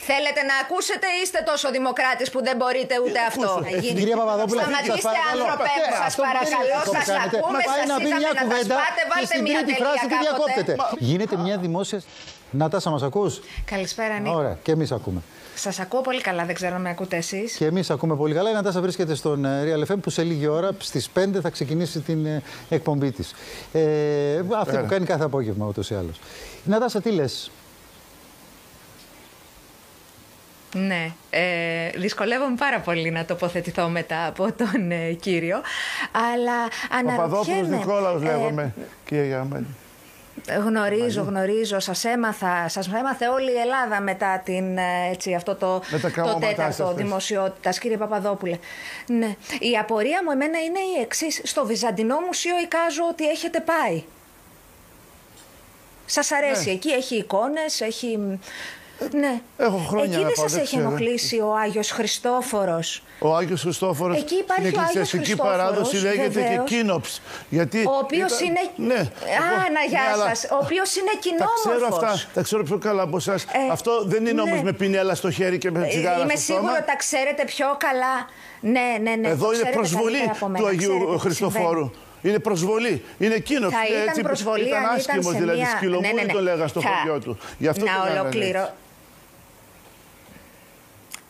Θέλετε να ακούσετε ή είστε τόσο δημοκράτης που δεν μπορείτε ούτε αυτό? Κυρία Παπαδόπουλε, σταματήστε, άνθρωπε μου, σας παρακαλώ, σας ακούμε, σας είδαμε να τα σπάτε, βάλτε μια τελεία κάποτε. Γίνεται μια δημόσια... Νατάσα, μας ακούς? Καλησπέρα, Νίκο. Ωραία, και εμείς ακούμε. Σας ακούω πολύ καλά, δεν ξέρω αν με ακούτε εσείς. Και εμείς ακούμε πολύ καλά. Η Νατάσα βρίσκεται στον Real FM που σε λίγη ώρα στις 5 θα ξεκινήσει την εκπομπή της. Αυτή που κάνει κάθε απόγευμα ούτως ή άλλως. Νατάσα, τι λες? Ναι, δυσκολεύομαι πάρα πολύ να τοποθετηθώ μετά από τον κύριο, αλλά αναρωτιέμαι... Παπαδόπουλος Νικόλαος λέγομαι, κύριε Γιαμέλη. Γνωρίζω, σας έμαθε όλη η Ελλάδα μετά αυτό το τέταρτο δημοσιότητας, κύριε Παπαδόπουλε. Ναι. Η απορία μου εμένα είναι η εξής. Στο Βυζαντινό Μουσείο εικάζω ότι έχετε πάει. Σας αρέσει? Εκεί έχει εικόνες, έχει... Ναι. Έχω χρόνια. Εκεί δεν σας έχει ενοχλήσει ο Άγιος Χριστόφορος? Ο Άγιος Χριστόφορος. Εκεί υπάρχει στην εκκλησιαστική παράδοση λέγεται και Κύνοψ. Ο οποίος είναι. Ναι. Γεια σας. Ο οποίος είναι κοινόμορφος. Τα ξέρω πιο καλά από εσάς. Αυτό δεν είναι όμως με πινέλα στο χέρι και με τσιγάρα στο στόμα. Είμαι σίγουρο τα ξέρετε πιο καλά. Ναι. Εδώ είναι προσβολή του Αγίου Χριστοφόρου. Είναι προσβολή. Είναι εκείνο. Θα ήταν προσβολή ήταν άσχημος, δηλαδή σκυλομούρι το λέγα στο χωριό του. Γι' αυτό να ολοκληρώ.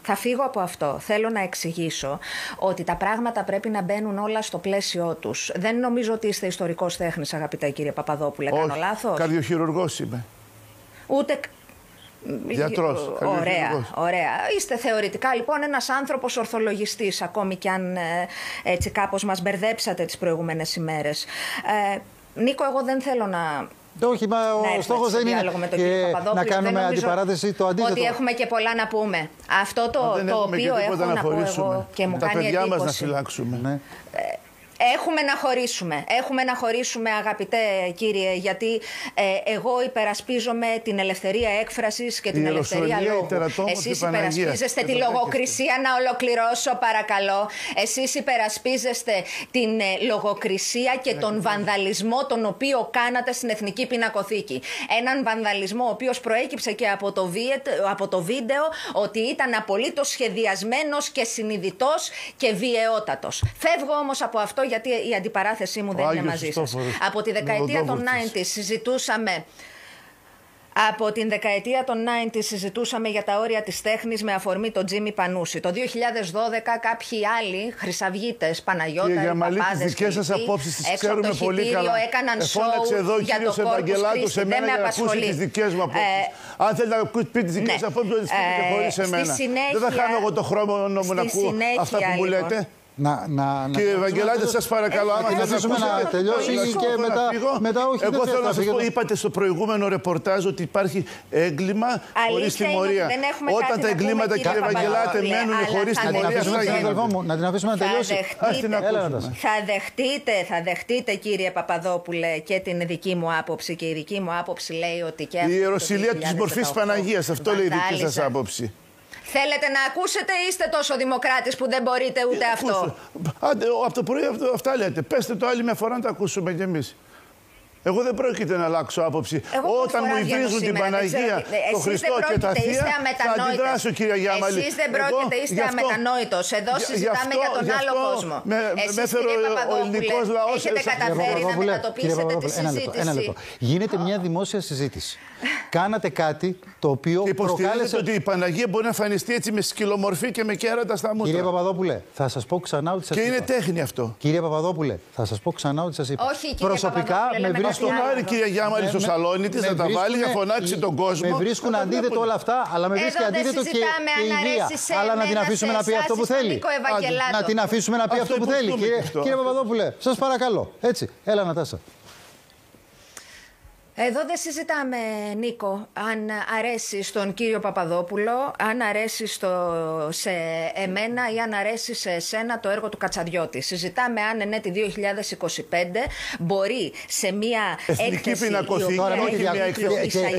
Θα φύγω από αυτό. Θέλω να εξηγήσω ότι τα πράγματα πρέπει να μπαίνουν όλα στο πλαίσιο τους. Δεν νομίζω ότι είστε ιστορικός τέχνης, αγαπητέ κύριε Παπαδόπουλε. Κάνω λάθος? Καρδιοχειρουργός είμαι. Ούτε... Γιατρός. Ωραία. Είστε θεωρητικά λοιπόν ένας άνθρωπος ορθολογιστής, ακόμη κι αν έτσι κάπως μας μπερδέψατε τις προηγούμενες ημέρες. Νίκο, εγώ δεν θέλω να... Όχι, μα ο στόχος δεν είναι να κάνουμε αντιπαράθεση, το αντίθετο. Ότι έχουμε και πολλά να πούμε. Αυτό το οποίο έχω να πω εγώ και μου κάνει εντύπωση. Τα παιδιά μας να φυλάξουμε. Ναι. Έχουμε να χωρίσουμε, αγαπητέ κύριε, γιατί εγώ υπερασπίζομαι την ελευθερία έκφρασης και την ελευθερία λόγου. Εσείς υπερασπίζεστε τη λογοκρισία, να ολοκληρώσω παρακαλώ. Εσείς υπερασπίζεστε την λογοκρισία και τον βανδαλισμό τον οποίο κάνατε στην Εθνική Πινακοθήκη. Έναν βανδαλισμό ο οποίος προέκυψε και από το βίντεο ότι ήταν απολύτως σχεδιασμένος και συνειδητός και βιαιότατος. Φεύγω όμως από αυτό, γιατί η αντιπαράθεσή μου δεν είναι μαζί σας. Από τη δεκαετία των 90 συζητούσαμε... Από την δεκαετία των 90 συζητούσαμε για τα όρια της τέχνης με αφορμή τον Τζίμι Πανούση. Το 2012 κάποιοι άλλοι χρυσαυγίτες, Παναγιώταροι, παπάδες, τις δικές σας απόψεις τις ξέρουμε πολύ καλά. Έκαναν σοου για το Corpus Christi. Δεν με απασχολεί. Τις δικές μου απόψεις. Αν θέλετε να πείτε τις δικές σας απόψεις, θα τις πείτε και χωρίς εμένα. Δεν θα χάνω εγώ το χρόνο μου να ακούω αυτά που μου λέτε. Κύριε Ευαγγελάτη, σας παρακαλώ, άμα θέλετε να ακούσετε να τελειώσει και μετά όχι. Εγώ θέλω να σας πω, είπατε στο προηγούμενο ρεπορτάζ ότι υπάρχει έγκλημα χωρίς τιμωρία. Όταν τα εγκλήματα, κύριε Ευαγγελάτη, μένουν χωρίς τιμωρία, να την αφήσουμε να τελειώσει. Θα δεχτείτε, κύριε Παπαδόπουλε, και την δική μου άποψη, και η δική μου άποψη λέει ότι και... Η ιεροσυλία της μορφής Παναγίας, αυτό λέει η δική σας άποψη. Θέλετε να ακούσετε ή είστε τόσο δημοκράτης που δεν μπορείτε ούτε αυτό? Από το πρωί αυτά λέτε. Πέστε το άλλη μια φορά να τα ακούσουμε κι εμείς. Εγώ δεν πρόκειται να αλλάξω άποψη. Όταν μου υβρίζουν την Παναγία, τον Χριστό και τα Θεία, θα αντιδράσω, κύριε Γιάμαλη. Εσείς δεν πρόκειται, είστε αμετανόητος. Εδώ συζητάμε για τον άλλο κόσμο. Εσείς, κύριε Παπαδόπουλε, έχετε καταφέρει να μετατοπίσετε τη συζήτηση. Γίνεται μια δημόσια συζήτηση. Κάνατε κάτι το οποίο υποστηρίζετε ότι η Παναγία μπορεί να εμφανιστεί έτσι με σκυλομορφή και με κέρατα στα μούτρα. Κύριε Παπαδόπουλε, θα σας πω ξανά ότι σας είπα. Και είναι τέχνη αυτό. Κύριε Παπαδόπουλε, θα σας πω ξανά ότι σας είπα. Όχι, κύριε προσωπικά με βρίσκουν. Το πάρει κυρία Γιάμαλη στο σαλόνι της, να τα βάλει για φωνάξει τον κόσμο. Με βρίσκουν αντίθετο όλα αυτά, αλλά με βρίσκει αντίθετο και η ιδέα. Αλλά να την αφήσουμε να πει αυτό που θέλει. Να την αφήσουμε να πει αυτό που θέλει. Κύριε Παπαδόπουλε, σας παρακαλώ. Έτσι, έλα Νατάσα. Εδώ δεν συζητάμε, Νίκο, αν αρέσει στον κύριο Παπαδόπουλο, αν αρέσει σε εμένα ή αν αρέσει σε εσένα το έργο του Κατσαδιώτη. Συζητάμε αν εν έτη 2025 μπορεί σε μια έκθεση...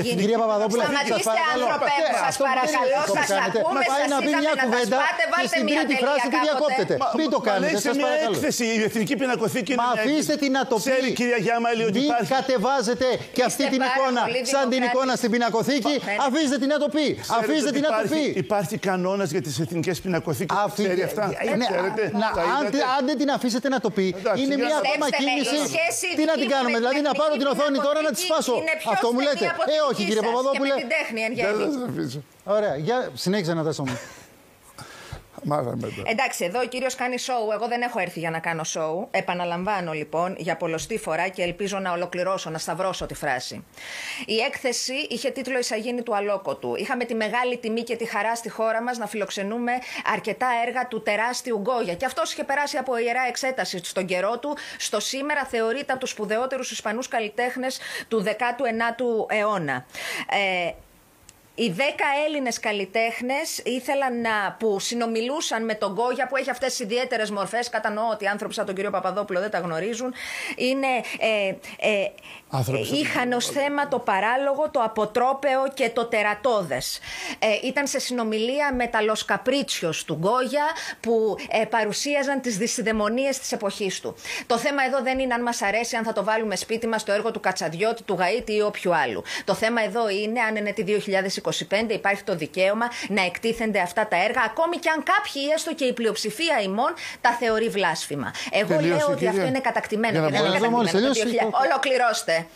Κυρία Παπαδόπουλο, σταματήστε, άνθρωπε μου, σας παρακαλώ, σας ακούμε, σας είδαμε να τα σπάτε, βάλτε μια τελεία κάποτε. Μην το κάνετε, σας παρακαλώ. Η Εθνική Πινακοθήκη είναι μια έκθεση. Αφήστε την να το πει. Ξέρει, κυρία Γιάμαλη, ότι μην κατεβάζετε και αυτή την εικόνα σαν την εικόνα στην πινακοθήκη, αφήστε την να το πει. Αφήστε την να το πει. Υπάρχει κανόνας για τις εθνικές πινακοθήκες. Ξέρει αυτά. Αν δεν την αφήσετε να το πει, είναι μια ακόμα κίνηση. Τι να την κάνουμε, δηλαδή να πάρω την οθόνη τώρα να τη σπάσω. Αυτό μου λέτε. Όχι, κύριε Παπαδόπουλε. Ωραία, για συνέχισε να δώσω μου. Εντάξει, εδώ ο κύριος κάνει σοου. Εγώ δεν έχω έρθει για να κάνω σοου. Επαναλαμβάνω λοιπόν για πολλοστή φορά και ελπίζω να ολοκληρώσω, να σταυρώσω τη φράση. Η έκθεση είχε τίτλο «Εισαγήνη του αλόκοτου». Είχαμε τη μεγάλη τιμή και τη χαρά στη χώρα μας να φιλοξενούμε αρκετά έργα του τεράστιου Γκόγια. Και αυτός είχε περάσει από ιερά εξέταση στον καιρό του. Στο σήμερα θεωρείται από τους σπουδαιότερους Ισπανούς καλλιτέχνες του 19ου αιώνα. Οι 10 Έλληνες καλλιτέχνες που συνομιλούσαν με τον Γκόγια, που έχει αυτές τις ιδιαίτερες μορφές, κατανοώ ότι οι άνθρωποι σαν τον κύριο Παπαδόπουλο δεν τα γνωρίζουν, είχαν ως θέμα το παράλογο, το αποτρόπαιο και το τερατώδες. Ήταν σε συνομιλία με τα Los Capricios του Γκόγια, που παρουσίαζαν τις δυσιδαιμονίες της εποχής του. Το θέμα εδώ δεν είναι αν μας αρέσει, αν θα το βάλουμε σπίτι μας, το έργο του Κατσαδιώτη, του Γαΐτη ή όποιου άλλου. Το θέμα εδώ είναι αν είναι τη 2025 υπάρχει το δικαίωμα να εκτίθενται αυτά τα έργα, ακόμη και αν κάποιοι, έστω και η πλειοψηφία ημών, τα θεωρεί βλάσφημα. Εγώ λέω ότι αυτό είναι κατακτημένο. Ολοκληρώστε.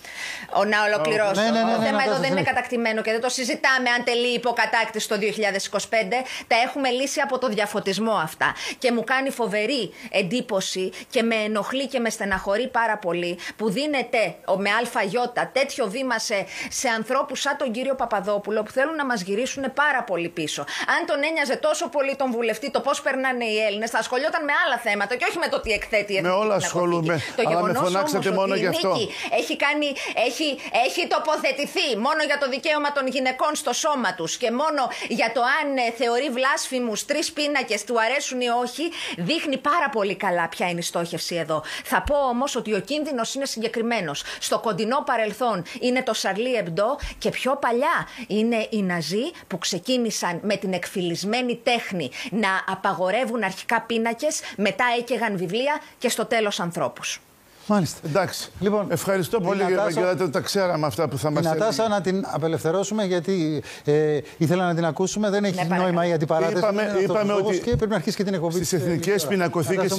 Να ολοκληρώσω. Το θέμα εδώ δεν είναι κατακτημένο και δεν το συζητάμε αν τελεί υποκατάκτηση το 2025. Τα έχουμε λύσει από το διαφωτισμό αυτά. Και μου κάνει φοβερή εντύπωση και με ενοχλεί και με στεναχωρεί πάρα πολύ που δίνεται με αλφαγιώτα τέτοιο βήμα σε ανθρώπους σαν τον κύριο Παπαδόπουλο, που θέλουν να μας γυρίσουν πάρα πολύ πίσω. Αν τον ένοιαζε τόσο πολύ τον βουλευτή το πώς περνάνε οι Έλληνες, θα ασχολιόταν με άλλα θέματα και όχι με το τι εκθέτει η Εθνική. Με όλα ασχολούμαι. Το γεγονός όμως ότι μόνο η Νίκη έχει τοποθετηθεί μόνο για το δικαίωμα των γυναικών στο σώμα τους και μόνο για το αν θεωρεί βλάσφημους 3 πίνακες, του αρέσουν ή όχι, δείχνει πάρα πολύ καλά ποια είναι η στόχευση εδώ. Θα πω όμως ότι ο κίνδυνος είναι συγκεκριμένος. Στο κοντινό παρελθόν είναι το Σαρλί Εμπντό και πιο παλιά είναι οι Ναζί που ξεκίνησαν με την εκφυλισμένη τέχνη να απαγορεύουν αρχικά πίνακες, μετά έκαιγαν βιβλία και στο τέλος ανθρώπους. Μάλιστα. Εντάξει. Λοιπόν, ευχαριστώ πολύ κύριε Βαγγελάτη, τα ξέραμε αυτά που θα μας έλεγε. Την Νατάσα να την απελευθερώσουμε γιατί ήθελα να την ακούσουμε, δεν έχει νόημα η αντιπαράθεση. Είπαμε ότι και πρέπει να αρχίσει και την εκπομπή. Στις εθνικές πινακοθήκες